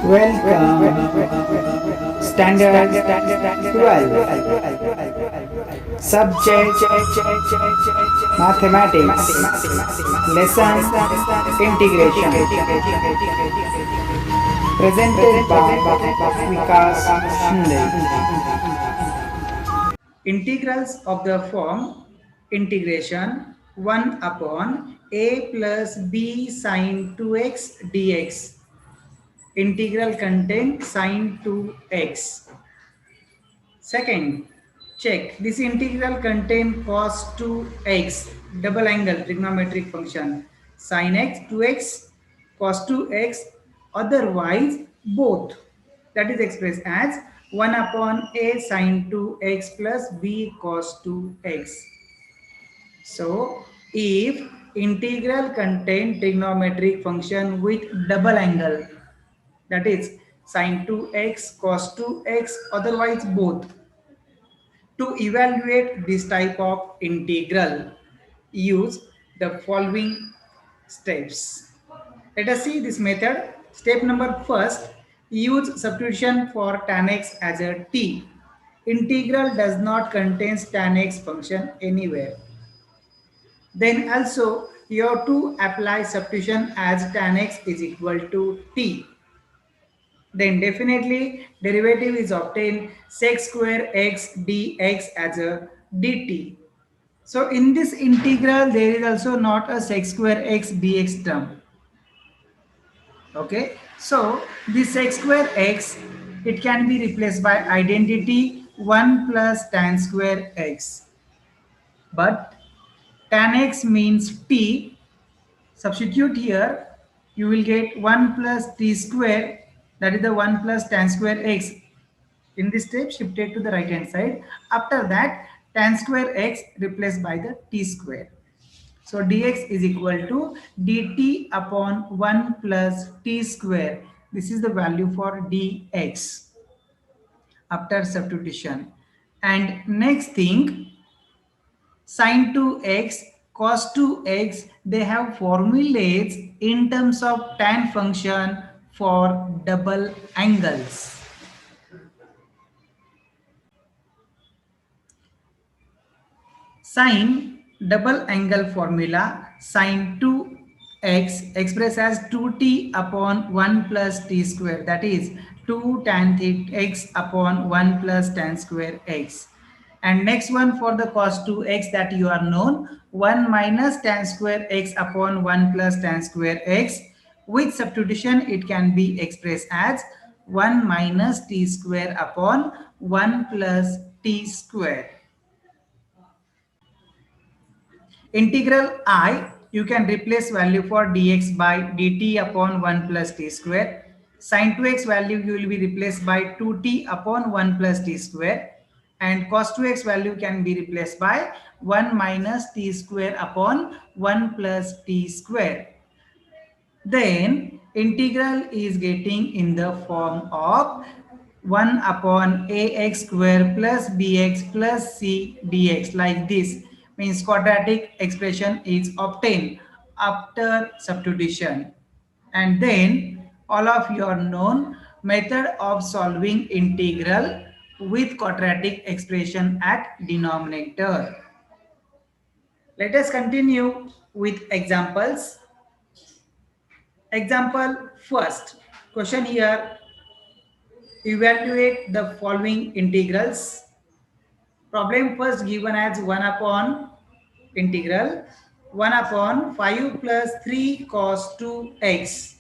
Welcome. Standard 12. Subject Mathematics. Lesson Integration. Presented by Vikas Shinde. Integrals of the form integration 1 upon a plus b sine 2x dx. Integral contain sine 2x. Second, check this integral contain cos 2x, double angle trigonometric function, sin x 2x, cos 2x, otherwise both. That is expressed as 1 upon a sin 2x plus b cos 2x. So, if integral contain trigonometric function with double angle, that is sin 2x cos 2x, otherwise both. To evaluate this type of integral, use the following steps. Let us see this method. Step number first, use substitution for tan x as a t. Integral does not contain tan x function anywhere. Then also you have to apply substitution as tan x is equal to t. Then definitely derivative is obtained sec square x dx as a dt. So in this integral there is also not a sec square x dx term. Okay. So this sec square x, it can be replaced by identity 1 plus tan square x. But tan x means t. Substitute here, you will get 1 plus t square, that is the 1 plus tan square x. In this step, shifted to the right hand side. After that, tan square x replaced by the t square. So dx is equal to dt upon 1 plus t square. This is the value for dx after substitution. And next thing, sin 2x, cos 2x, they have formulas in terms of tan function for double angles. Sin double angle formula, sin 2x expressed as 2t upon 1 plus t square, that is 2 tan theta x upon 1 plus tan square x. And next one for the cos 2x, that you are known, 1 minus tan square x upon 1 plus tan square x. With substitution it can be expressed as 1 minus t square upon 1 plus t square. Integral I, you can replace value for dx by dt upon 1 plus t square. Sin 2x value you will be replaced by 2t upon 1 plus t square. And cos 2x value can be replaced by 1 minus t square upon 1 plus t square. Then integral is getting in the form of 1 upon ax square plus bx plus c dx, like this. Means quadratic expression is obtained after substitution. And then all of you are known method of solving integral with quadratic expression at denominator. Let us continue with examples. Example first. Question here. Evaluate the following integrals. Problem first given as 1 upon integral 1 upon 5 plus 3 cos 2x.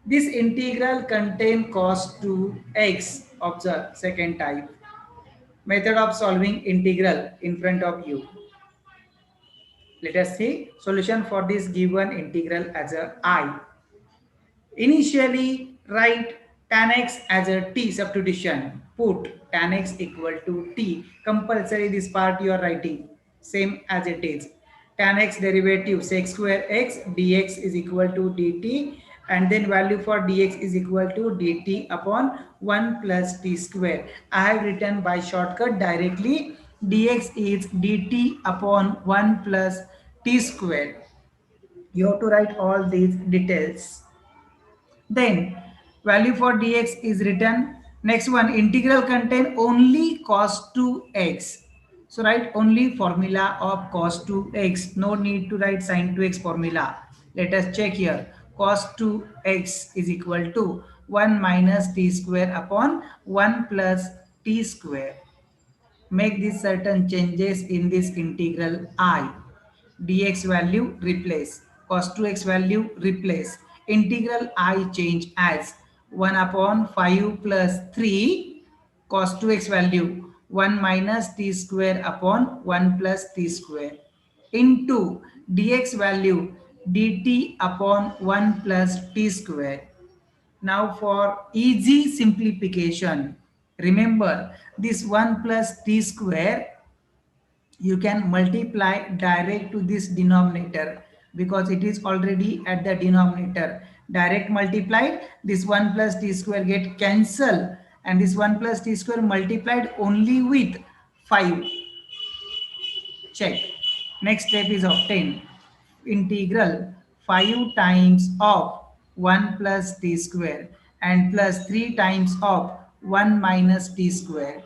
This integral contain cos 2x. Observe second type. Method of solving integral in front of you. Let us see solution for this given integral as a I. Initially, write tan x as a t substitution. Put tan x equal to t. Compulsory this part you are writing. Same as it is. Tan x derivative sec square x dx is equal to dt. And then value for dx is equal to dt upon 1 plus t square. I have written by shortcut directly. Dx is dt upon 1 plus t square. You have to write all these details. Then Value for dx is written. Next one, integral contain only cos 2x. So write only formula of cos 2x. No need to write sin 2x formula. Let us check here. Cos 2x is equal to 1 minus t square upon 1 plus t square. Make these certain changes in this integral I. Dx value replace. Cos 2x value replace. Integral I change as 1 upon 5 plus 3 cos 2x value 1 minus t square upon 1 plus t square into dx value dt upon 1 plus t square. Now for easy simplification, remember this 1 plus t square you can multiply direct to this denominator because it is already at the denominator. Direct multiplied, this 1 plus t square get cancelled and this 1 plus t square multiplied only with 5. Check. Next step is obtain integral 5 times of 1 plus t square and plus 3 times of 1 minus t square.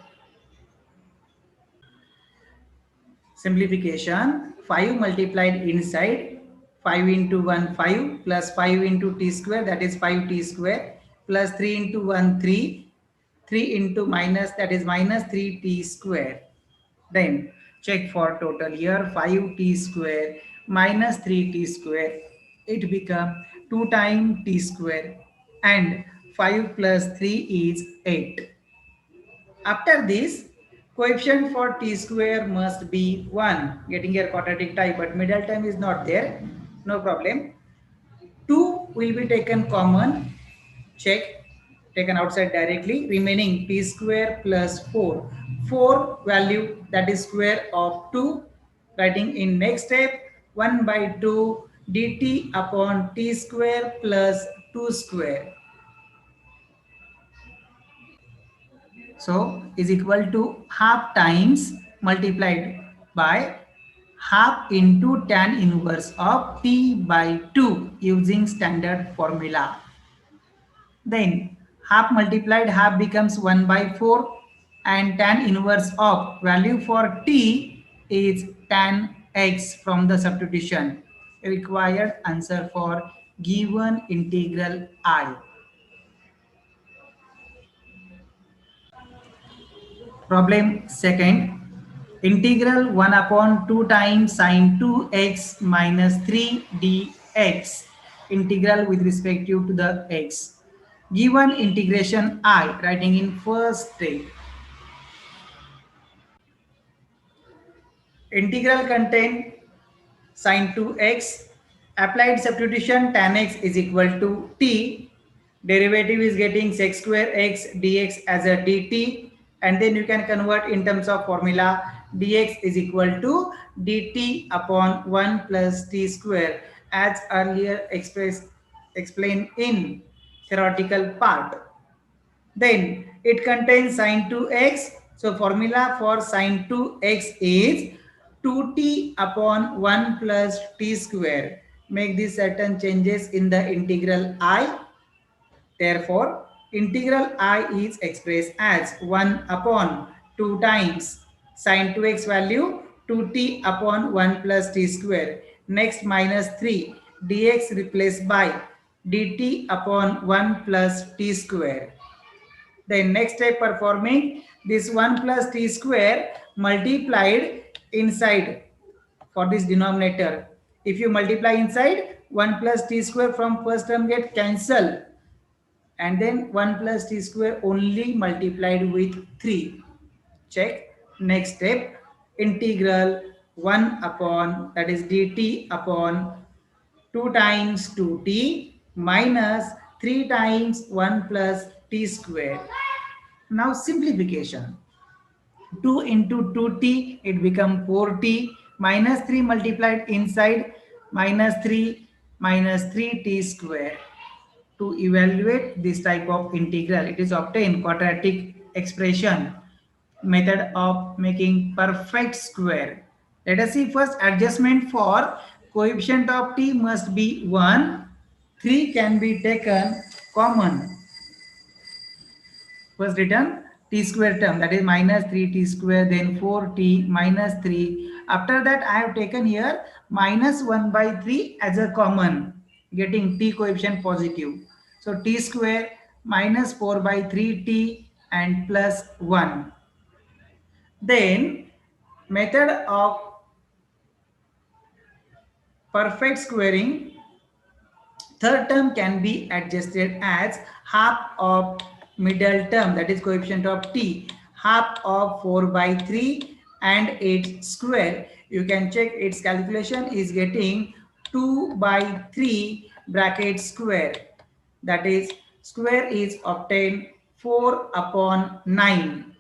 Simplification, 5 multiplied inside, 5 into 1 5 plus 5 into t square, that is 5t square, plus 3 into 1 3, 3 into minus, that is minus 3t square. Then check for total here, 5t square minus 3t square, it become 2 times t square and 5 plus 3 is 8. After this, coefficient for t square must be 1. Getting here quadratic type, but middle term is not there. No problem. 2 will be taken common. Check. Taken outside directly. Remaining t square plus 4. 4 value, that is square of 2. Writing in next step 1 by 2 dt upon t square plus 2 square. So is equal to half times multiplied by half into tan inverse of t by 2 using standard formula. Then half multiplied half becomes 1 by 4 and tan inverse of value for t is tan x from the substitution. Required answer for given integral I. Problem second. Integral 1 upon 2 times sine 2x minus 3 dx. Integral with respect to the x. Given integration I, writing in first step. Integral contain sine 2x. Applied substitution tan x is equal to t. Derivative is getting sec square x dx as a dt. And then you can convert in terms of formula dx is equal to dt upon 1 plus t square as earlier explained in theoretical part. Then it contains sine 2x. So formula for sine 2x is 2t upon 1 plus t square. Make these certain changes in the integral I. Therefore, integral I is expressed as 1 upon 2 times sine 2x value 2t upon 1 plus t square. Next minus 3 dx replaced by dt upon 1 plus t square. Then next step performing this 1 plus t square multiplied inside for this denominator. If you multiply inside 1 plus t square from first term get cancelled and then 1 plus t square only multiplied with 3. Check. Next step integral 1 upon that is dt upon 2 times 2t minus 3 times 1 plus t square. Now simplification. 2 into 2t, it becomes 4t minus 3 multiplied inside minus 3 square. To evaluate this type of integral, it is obtained quadratic expression method of making perfect square. Let us see first adjustment for coefficient of t must be 1. 3 can be taken common. First written t square term, that is minus 3t square, then 4t minus 3. After that I have taken here minus 1 by 3 as a common, getting t coefficient positive. So t square minus 4 by 3t and plus 1. Then method of perfect squaring, third term can be adjusted as half of middle term, that is coefficient of t, half of 4 by 3 and 8 square. You can check its calculation is getting 2 by 3 bracket square, that is square is obtained 4 upon 9.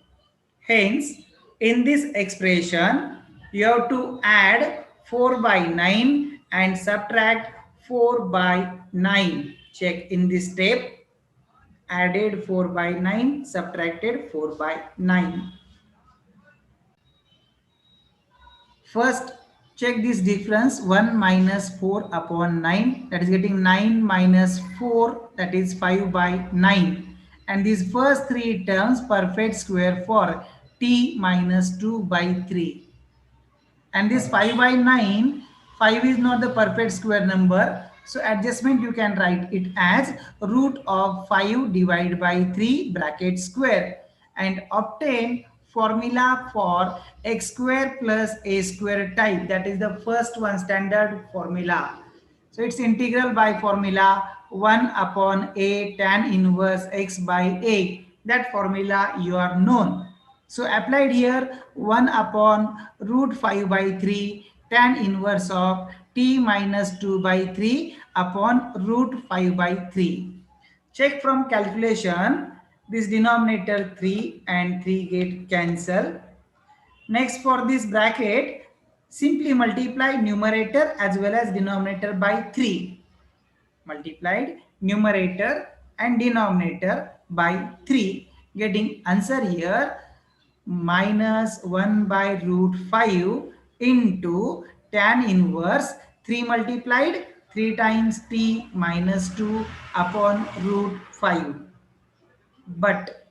Hence, in this expression, you have to add 4 by 9 and subtract 4 by 9. Check in this step. Added 4 by 9, subtracted 4 by 9. First, check this difference, 1 minus 4 upon 9, that is getting 9 minus 4, that is 5 by 9. And these first three terms perfect square for t minus 2 by 3. And this 5 by 9, 5 is not the perfect square number. So adjustment you can write it as root of 5 divided by 3 bracket square and obtain formula for x square plus a square type. That is the first one, standard formula. So it's integral by formula 1 upon a tan inverse x by a. That formula you are known. So applied here 1 upon root 5 by 3 tan inverse of t minus 2 by 3 upon root 5 by 3. Check from calculation, this denominator 3 and 3 get cancelled. Next, for this bracket, simply multiply numerator as well as denominator by 3. Multiplied numerator and denominator by 3. Getting answer here minus 1 by root 5 into tan inverse 3 multiplied 3 times t minus 2 upon root 5. But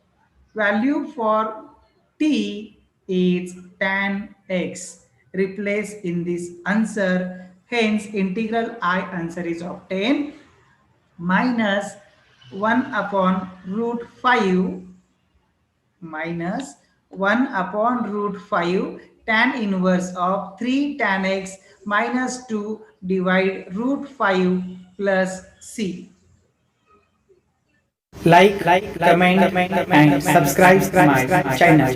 value for t is tan x. Replace in this answer. Hence, integral I answer is obtained minus 1 upon root 5 minus 1 upon root 5 tan inverse of 3 tan x minus 2 divide root 5 plus c. Like, comment, and subscribe my channel.